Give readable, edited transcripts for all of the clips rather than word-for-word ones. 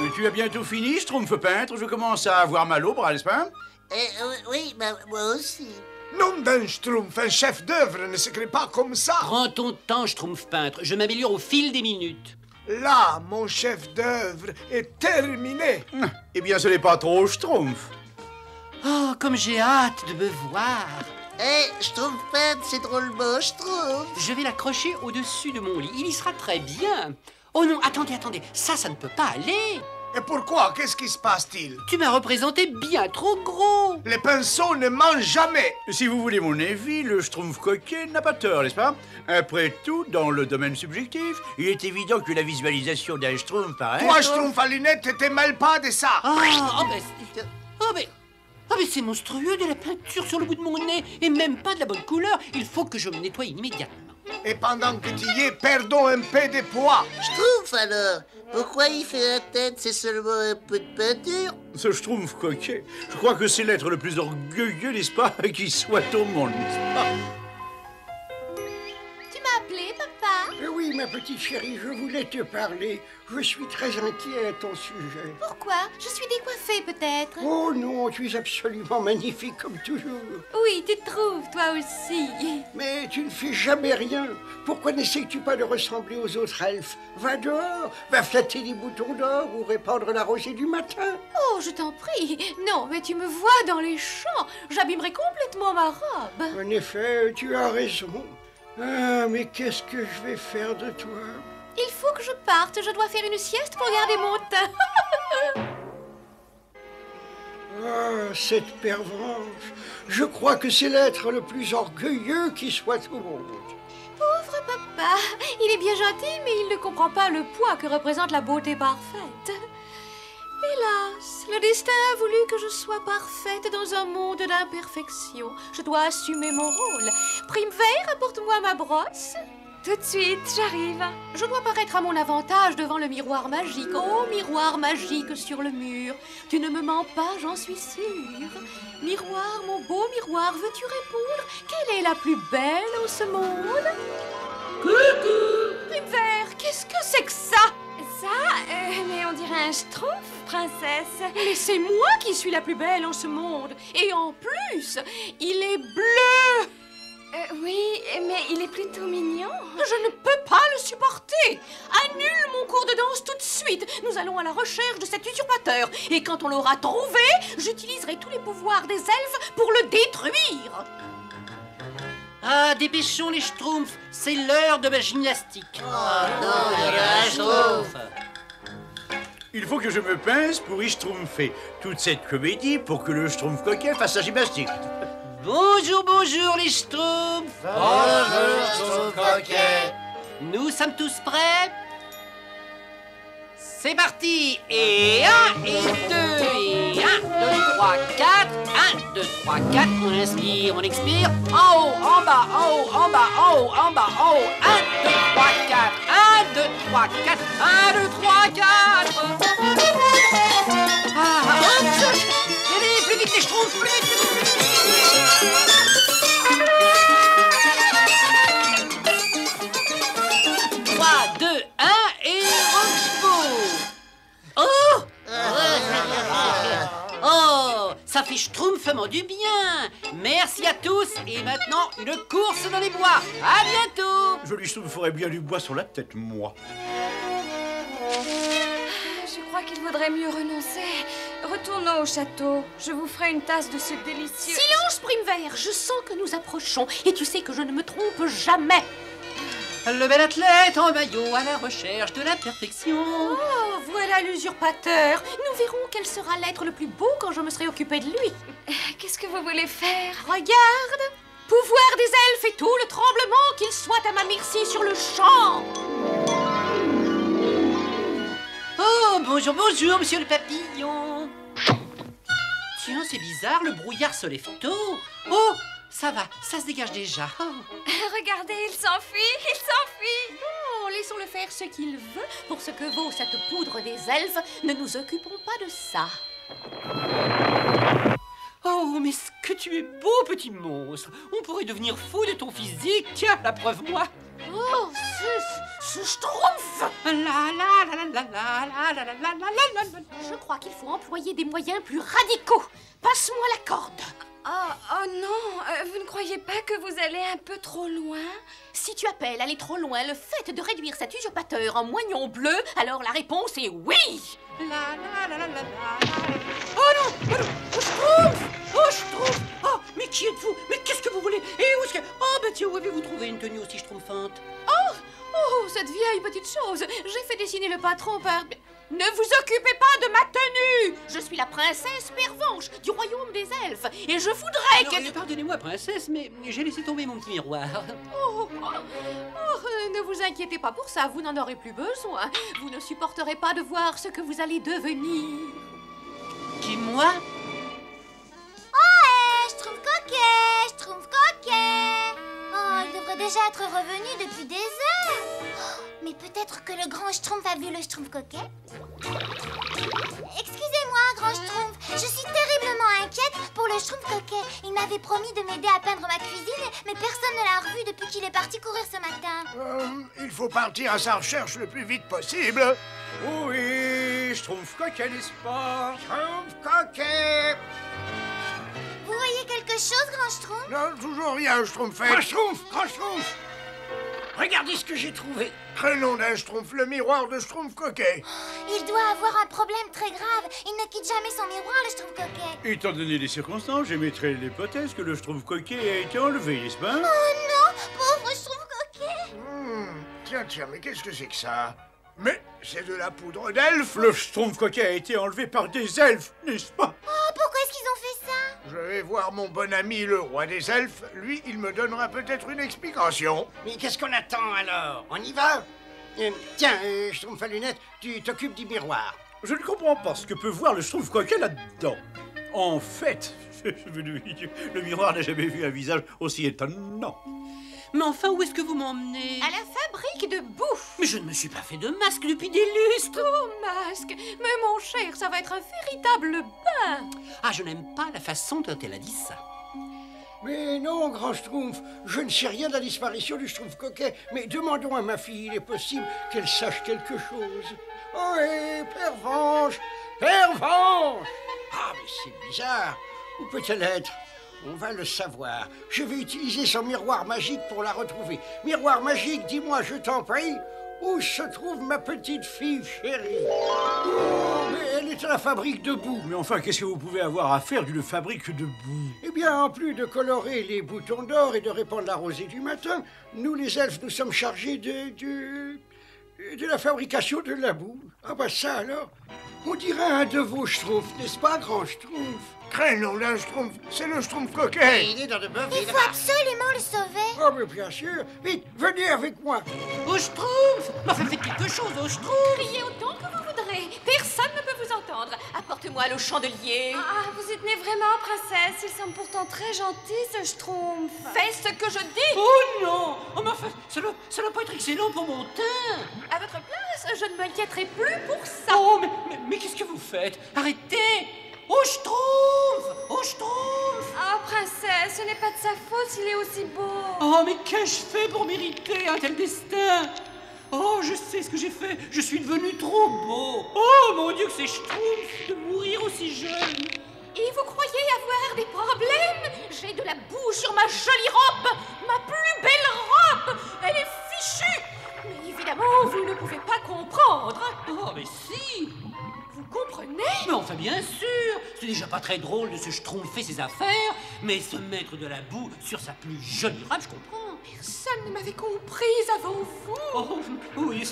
Mais tu as bientôt fini, Schtroumpf peintre. Je commence à avoir mal au bras, n'est-ce pas? Oui, moi aussi. Nom d'un Schtroumpf, un chef d'œuvre ne s'écrit pas comme ça. Prends ton temps, Schtroumpf peintre. Je m'améliore au fil des minutes. Là, mon chef d'œuvre est terminé. Eh bien, ce n'est pas trop Schtroumpf. Oh, comme j'ai hâte de me voir. Schtroumpf peintre, c'est drôlement Schtroumpf. Je vais l'accrocher au-dessus de mon lit. Il y sera très bien. Oh non, attendez. Ça ne peut pas aller. Et pourquoi? Qu'est-ce qui se passe-t-il? Tu m'as représenté bien trop gros. Les pinceaux ne mangent jamais. Si vous voulez mon avis, le Schtroumpf coquet n'a pas tort, n'est-ce pas? Après tout, dans le domaine subjectif, il est évident que la visualisation d'un Schtroumpf paraît... Toi, Schtroumpf à lunettes, t'es mal pas de ça. Mais c'est monstrueux de la peinture sur le bout de mon nez. Et même pas de la bonne couleur. Il faut que je me nettoie immédiatement. Et pendant que tu y es, perdons un peu de poids. Schtroumpf alors? Pourquoi il fait la tête? C'est seulement un peu de peinture? Ce Schtroumpf coquet, je crois que c'est l'être le plus orgueilleux, n'est-ce pas, qui soit au monde, n'est-ce pas? Tu m'as appelé, papa? Oui, ma petite chérie, je voulais te parler. Je suis très inquiet à ton sujet. Pourquoi? Je suis décoiffée, peut-être? Oh non, tu es absolument magnifique comme toujours. Oui, tu trouves, toi aussi. Mais tu ne fais jamais rien. Pourquoi n'essayes-tu pas de ressembler aux autres elfes? Va dehors, va flatter les boutons d'or ou répandre la rosée du matin. Oh, je t'en prie. Non, mais tu me vois dans les champs. J'abîmerai complètement ma robe. En effet, tu as raison. Ah, mais qu'est-ce que je vais faire de toi? Il faut que je parte. Je dois faire une sieste pour garder mon teint. Ah, cette pervenche. Je crois que c'est l'être le plus orgueilleux qui soit au monde. Pauvre papa. Il est bien gentil, mais il ne comprend pas le poids que représente la beauté parfaite. Hélas, le destin a voulu que je sois parfaite dans un monde d'imperfection. Je dois assumer mon rôle. Prime Vert, apporte-moi ma brosse. Tout de suite, j'arrive. Je dois paraître à mon avantage devant le miroir magique. Oh, miroir magique sur le mur. Tu ne me mens pas, j'en suis sûre. Miroir, mon beau miroir, veux-tu répondre? Quelle est la plus belle en ce monde? Coucou! Prime Vert, qu'est-ce que c'est que ça? Mais on dirait un Schtroumpf, princesse. Mais c'est moi qui suis la plus belle en ce monde. Et en plus, il est bleu. Oui, mais il est plutôt mignon. Je ne peux pas le supporter. Annule mon cours de danse tout de suite. Nous allons à la recherche de cet usurpateur. Et quand on l'aura trouvé, j'utiliserai tous les pouvoirs des elfes pour le détruire. Ah, dépêchons les Schtroumpfs. C'est l'heure de ma gymnastique. Oh non, il y a un Schtroumpf. Il faut que je me pince pour y schtroumpfer toute cette comédie pour que le Schtroumpf coquet fasse sa gymnastique. Bonjour les Schtroumpfs. Bonjour, Schtroumpf coquet. Nous sommes tous prêts? C'est parti. Et 1, et 2, et 1, 2, 3, 4. 1, 2, 3, 4. On inspire, on expire. En haut, en bas, en haut, en bas, en haut, en bas, en haut. 1, 2, 3, 4. 1, 2, 3, 4. 1, 2, 3, 4. Allez, plus vite les Schtroumpfs, plus vite. 3, 2, 1 et Roxpo. Oh, ça fait schtroumpfement du bien. Merci à tous et maintenant une course dans les bois. À bientôt. Je lui soufflerai bien du bois sur la tête, moi. Je crois qu'il vaudrait mieux renoncer. Retournons au château. Je vous ferai une tasse de ce délicieux... Silence, Prime Vert. Je sens que nous approchons. Et tu sais que je ne me trompe jamais. Le bel athlète en maillot à la recherche de la perfection. Oh, voilà l'usurpateur. Nous verrons quel sera l'être le plus beau quand je me serai occupée de lui. Qu'est-ce que vous voulez faire? Regarde, pouvoir des elfes et tout le tremblement, qu'il soit à ma merci sur le champ. Oh, bonjour, monsieur le papillon. Tiens, c'est bizarre, le brouillard se lève tôt. Oh, ça va, ça se dégage déjà. Oh. Regardez, il s'enfuit, il s'enfuit. Oh, laissons-le faire ce qu'il veut. Pour ce que vaut cette poudre des elfes, ne nous occupons pas de ça. Oh, mais ce que tu es beau, petit monstre. On pourrait devenir fou de ton physique. Tiens, la preuve, moi. Oh, ce Schtroumpf! Je crois qu'il faut employer des moyens plus radicaux. Passe-moi la corde. Oh non, vous ne croyez pas que vous allez un peu trop loin? Si tu appelles aller trop loin le fait de réduire cet usurpateur en moignon bleu, alors la réponse est oui. Oh non, oh non, oh Schtroumpf, oh Schtroumpf, oh mais qui êtes-vous? Mais qu'est-ce que vous voulez? Et où est-ce que... Oh ben tiens, où avez-vous trouvé une tenue aussi schtroumpfante? Oh, cette vieille petite chose. J'ai fait dessiner le patron par... Ne vous occupez pas de ma tenue. Je suis la princesse Pervenche du royaume des elfes et je voudrais que... Pardonnez-moi, princesse, mais j'ai laissé tomber mon petit miroir. Ne vous inquiétez pas pour ça, vous n'en aurez plus besoin. Vous ne supporterez pas de voir ce que vous allez devenir. Qui, moi? Schtroumpf coquet, Schtroumpf coquet. Oh, il devrait déjà être revenu depuis des heures. Oh, mais peut-être que le grand Schtroumpf a vu le Schtroumpf coquet. Excusez-moi, grand Schtroumpf, je suis terriblement inquiète pour le Schtroumpf coquet. Il m'avait promis de m'aider à peindre ma cuisine, mais personne ne l'a revu depuis qu'il est parti courir ce matin. Il faut partir à sa recherche le plus vite possible. Oui, Schtroumpf coquet, n'est-ce pas? Schtroumpf coquet. Vous voyez quelque chose, grand Schtroumpf? Non, toujours rien, Schtroumpfette. Grand Schtroumpf. Regardez ce que j'ai trouvé. Prénom d'un Schtroumpf, le miroir de Schtroumpf coquet. Il doit avoir un problème très grave. Il ne quitte jamais son miroir, le Schtroumpf coquet. Étant donné les circonstances, j'émettrai l'hypothèse que le Schtroumpf coquet a été enlevé, n'est-ce pas? Oh non, pauvre Schtroumpf coquet. Tiens, mais qu'est-ce que c'est que ça? Mais c'est de la poudre d'elfe. Le Schtroumpf coquet a été enlevé par des elfes, n'est-ce pas? Oh, pourquoi est-ce qu'ils ont fait ça? Je vais voir mon bon ami le roi des elfes. Lui, il me donnera peut-être une explication. Mais qu'est-ce qu'on attend alors? On y va? Tiens, Schtroumpf à lunettes, tu t'occupes du miroir. Je ne comprends pas ce que peut voir le Schtroumpf coquet là-dedans. En fait, le miroir n'a jamais vu un visage aussi étonnant. Mais enfin, où est-ce que vous m'emmenez? À la fabrique de bouffe. Mais je ne me suis pas fait de masque depuis des lustres. Oh, masque. Mais mon cher, ça va être un véritable bain. Ah, je n'aime pas la façon dont elle a dit ça. Mais non, grand Schtroumpf, je ne sais rien de la disparition du Schtroumpf coquet, mais demandons à ma fille, il est possible qu'elle sache quelque chose. Oh, hé, Pervenche! Ah, mais c'est bizarre. Où peut-elle être? On va le savoir. Je vais utiliser son miroir magique pour la retrouver. Miroir magique, dis-moi, je t'en prie, où se trouve ma petite fille chérie? Oh, mais elle est à la fabrique de boue. Mais enfin, qu'est-ce que vous pouvez avoir à faire d'une fabrique de boue? Eh bien, en plus de colorer les boutons d'or et de répandre la rosée du matin, nous les elfes, nous sommes chargés de la fabrication de la boue. Ah bah ça alors, on dirait un de vos Schtroumpfs, n'est-ce pas, grand Schtroumpf? Prénom d'un Schtroumpf, c'est le Schtroumpf coquet. Il est dans de bonnes Il faut absolument le sauver. Oh, mais bien sûr. Vite, venez avec moi. Au Schtroumpf! Mais enfin, faites quelque chose, au Schtroumpf! Criez autant que vous voudrez. Personne ne peut vous entendre. Apporte-moi le chandelier. Ah, vous y tenez vraiment, princesse? Il semble pourtant très gentil, ce Schtroumpf. Fais ce que je dis. Oh non! Oh, mais enfin, ça doit pas être excellent pour mon teint! À votre place, je ne m'inquiéterai plus pour ça. Oh, mais qu'est-ce que vous faites? Arrêtez! Au Schtroumpf! Au Schtroumpf! Ah, princesse, ce n'est pas de sa faute s'il est aussi beau. Oh, mais qu'ai-je fait pour mériter un tel destin? Oh, je sais ce que j'ai fait. Je suis devenu trop beau. Oh, mon Dieu, que c'est Schtroumpf de mourir aussi jeune. Et vous croyez avoir des problèmes? J'ai de la boue sur ma jolie robe, ma plus belle robe. Elle est fichue. Mais évidemment, vous ne pouvez pas comprendre. Oh, mais si! Vous comprenez? Mais enfin, bien sûr! C'est déjà pas très drôle de se schtroumpfer ses affaires, mais se mettre de la boue sur sa plus jolie robe, je comprends. Personne ne m'avait comprise avant vous. Oh, oui,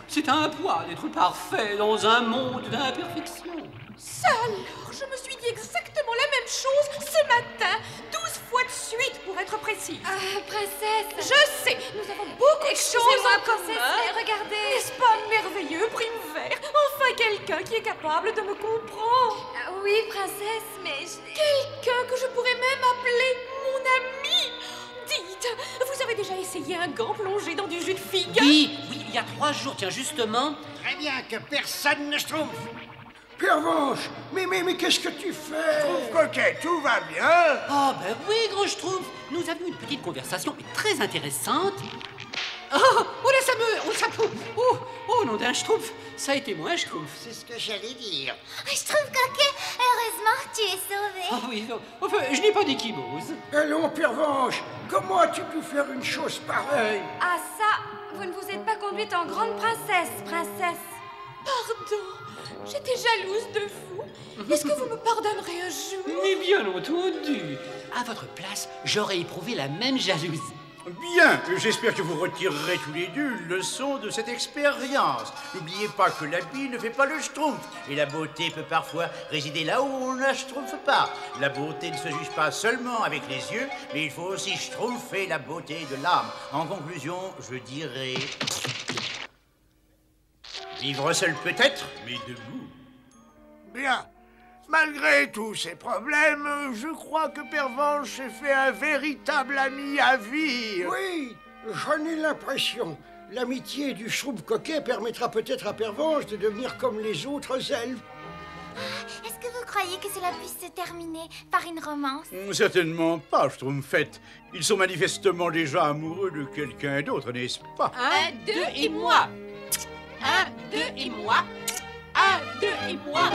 c'est un poids d'être parfait dans un monde d'imperfection. Ça alors, je me suis dit exactement la même chose ce matin, 12 fois de suite pour être précise. Ah, princesse. Je sais, nous avons beaucoup de choses Excusez-moi, en princesse, commun. mais regardez. N'est-ce pas merveilleux, Primevère? Enfin quelqu'un qui est capable de me comprendre. Oui, princesse, mais Quelqu'un que je pourrais même appeler mon ami. Dites, vous avez déjà essayé un gant plongé dans du jus de figue? Oui, il y a 3 jours, tiens, justement. Très bien, que personne ne Schtroumpf. Pervenche, mais qu'est-ce que tu fais? Schtroumpf coquet, tout va bien? Oh, ben oui, gros Schtroumpf. Nous avions une petite conversation très intéressante. Oh là, ça oh, nom d'un schtroumpf. Ça a été moi, schtroumpf. C'est ce que j'allais dire. Schtroumpf coquet, heureusement, tu es sauvé. Ah oui, non. Enfin, je n'ai pas d'échymose. Allons, Pervenche, comment as-tu pu faire une chose pareille? Ah ça, vous ne vous êtes pas conduite en grande princesse, princesse. Pardon, j'étais jalouse de vous. Est-ce que vous me pardonnerez un jour? Mais bien entendu. À votre place, j'aurais éprouvé la même jalousie. Bien, j'espère que vous retirerez tous les deux une leçon de cette expérience. N'oubliez pas que l'habit ne fait pas le schtroumpf, et la beauté peut parfois résider là où on ne la schtroumpfe pas. La beauté ne se juge pas seulement avec les yeux, mais il faut aussi schtroumpfer la beauté de l'âme. En conclusion, je dirais... vivre seul peut-être, mais debout. Bien. Malgré tous ces problèmes, je crois que Pervenche s'est fait un véritable ami à vie. Oui, j'en ai l'impression. L'amitié du Schtroumpf coquet permettra peut-être à Pervenche de devenir comme les autres elfes. Est-ce que vous croyez que cela puisse se terminer par une romance? Certainement pas, Schtroumpfette. Ils sont manifestement déjà amoureux de quelqu'un d'autre, n'est-ce pas? 1, 2 et moi. 1, 2 et moi. 1, 2 et moi.